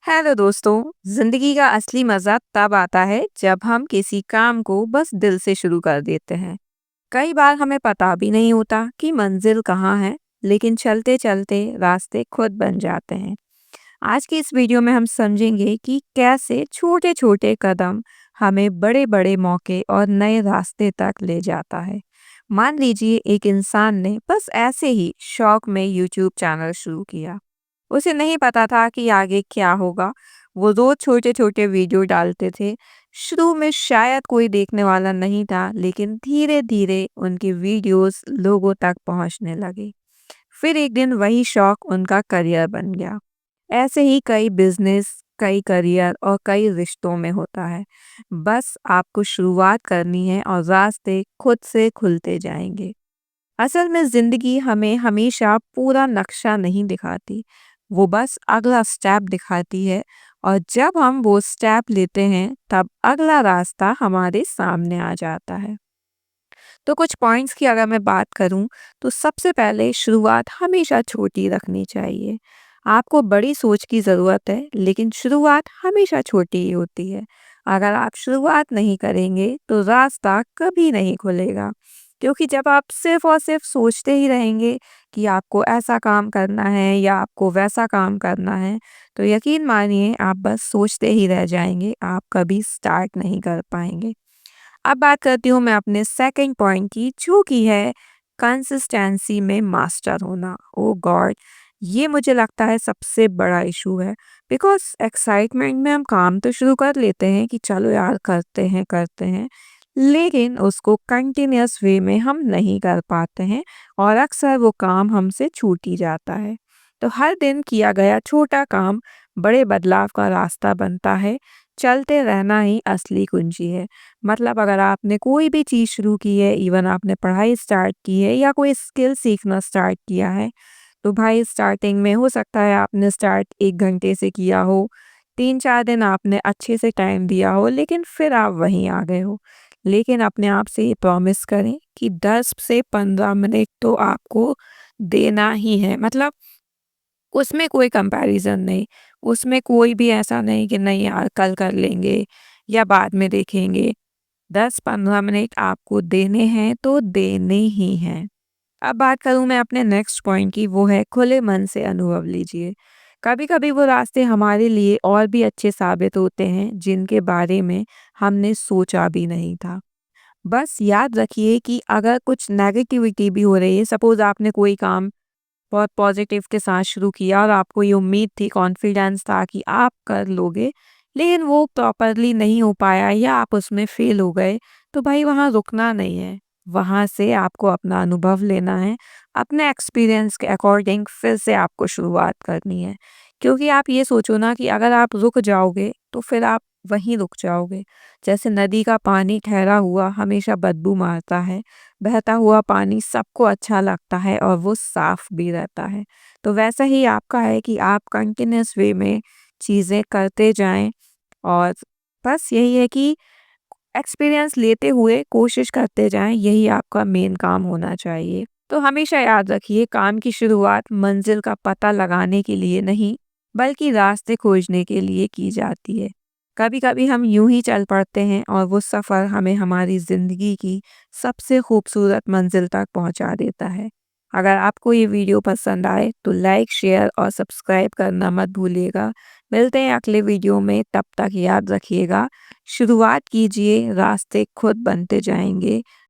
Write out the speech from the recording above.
Hello दोस्तों। जिंदगी का असली मजा तब आता है जब हम किसी काम को बस दिल से शुरू कर देते हैं। कई बार हमें पता भी नहीं होता कि मंजिल कहाँ है, लेकिन चलते चलते रास्ते खुद बन जाते हैं। आज की इस वीडियो में हम समझेंगे कि कैसे छोटे छोटे कदम हमें बड़े बड़े मौके और नए रास्ते तक ले जाता है। मान लीजिए एक इंसान ने बस ऐसे ही शौक में यूट्यूब चैनल शुरू किया। उसे नहीं पता था कि आगे क्या होगा। वो रोज छोटे छोटे वीडियो डालते थे। शुरू में शायद कोई देखने वाला नहीं था, लेकिन धीरे धीरे उनकी वीडियोस लोगों तक पहुंचने लगी। फिर एक दिन वही शौक उनका करियर बन गया। ऐसे ही कई बिजनेस, कई करियर और कई रिश्तों में होता है। बस आपको शुरुआत करनी है और रास्ते खुद से खुलते जाएंगे। असल में जिंदगी हमें हमेशा पूरा नक्शा नहीं दिखाती, वो बस अगला स्टेप दिखाती है। और जब हम वो स्टेप लेते हैं तब अगला रास्ता हमारे सामने आ जाता है। तो कुछ पॉइंट्स की अगर मैं बात करूं, तो सबसे पहले शुरुआत हमेशा छोटी रखनी चाहिए। आपको बड़ी सोच की ज़रूरत है, लेकिन शुरुआत हमेशा छोटी ही होती है। अगर आप शुरुआत नहीं करेंगे तो रास्ता कभी नहीं खुलेगा, क्योंकि जब आप सिर्फ और सिर्फ सोचते ही रहेंगे कि आपको ऐसा काम करना है या आपको वैसा काम करना है, तो यकीन मानिए आप बस सोचते ही रह जाएंगे, आप कभी स्टार्ट नहीं कर पाएंगे। अब बात करती हूँ मैं अपने सेकंड पॉइंट की, जो कि है कंसिस्टेंसी में मास्टर होना। ओ गॉड, ये मुझे लगता है सबसे बड़ा इशू है। बिकॉज एक्साइटमेंट में हम काम तो शुरू कर लेते हैं कि चलो यार करते हैं, लेकिन उसको कंटिन्यूअस वे में हम नहीं कर पाते हैं और अक्सर वो काम हमसे छूट ही जाता है। तो हर दिन किया गया छोटा काम बड़े बदलाव का रास्ता बनता है। चलते रहना ही असली कुंजी है। मतलब अगर आपने कोई भी चीज़ शुरू की है, इवन आपने पढ़ाई स्टार्ट की है या कोई स्किल सीखना स्टार्ट किया है, तो भाई स्टार्टिंग में हो सकता है आपने स्टार्ट 1 घंटे से किया हो, 3-4 दिन आपने अच्छे से टाइम दिया हो, लेकिन फिर आप वहीं आ गए हो। लेकिन अपने आप से ये प्रॉमिस करें कि 10 से 15 मिनट तो आपको देना ही है। मतलब उसमें कोई कंपैरिज़न नहीं, उसमें कोई भी ऐसा नहीं कि नहीं यार कल कर लेंगे या बाद में देखेंगे। 10-15 मिनट आपको देने हैं तो देने ही हैं। अब बात करूँ मैं अपने नेक्स्ट पॉइंट की, वो है खुले मन से अनुभव लीजिए। कभी-कभी वो रास्ते हमारे लिए और भी अच्छे साबित होते हैं जिनके बारे में हमने सोचा भी नहीं था। बस याद रखिए कि अगर कुछ नेगेटिविटी भी हो रही है, सपोज़ आपने कोई काम बहुत पॉजिटिव के साथ शुरू किया और आपको ये उम्मीद थी, कॉन्फिडेंस था कि आप कर लोगे, लेकिन वो प्रॉपरली नहीं हो पाया या आप उसमें फेल हो गए, तो भाई वहाँ रुकना नहीं है। वहाँ से आपको अपना अनुभव लेना है, अपने एक्सपीरियंस के अकॉर्डिंग फिर से आपको शुरुआत करनी है। क्योंकि आप ये सोचो ना कि अगर आप रुक जाओगे तो फिर आप वहीं रुक जाओगे। जैसे नदी का पानी ठहरा हुआ हमेशा बदबू मारता है, बहता हुआ पानी सबको अच्छा लगता है और वो साफ भी रहता है। तो वैसा ही आपका है कि आप कंटिन्यूअस वे में चीज़ें करते जाएं और बस यही है कि एक्सपीरियंस लेते हुए कोशिश करते जाएं, यही आपका मेन काम होना चाहिए। तो हमेशा याद रखिए, काम की शुरुआत मंजिल का पता लगाने के लिए नहीं, बल्कि रास्ते खोजने के लिए की जाती है। कभी कभी हम यूं ही चल पड़ते हैं और वो सफ़र हमें हमारी ज़िंदगी की सबसे खूबसूरत मंजिल तक पहुंचा देता है। अगर आपको ये वीडियो पसंद आए तो लाइक, शेयर और सब्सक्राइब करना मत भूलिएगा। मिलते हैं अगले वीडियो में, तब तक याद रखिएगा, शुरुआत कीजिए, रास्ते खुद बनते जाएंगे।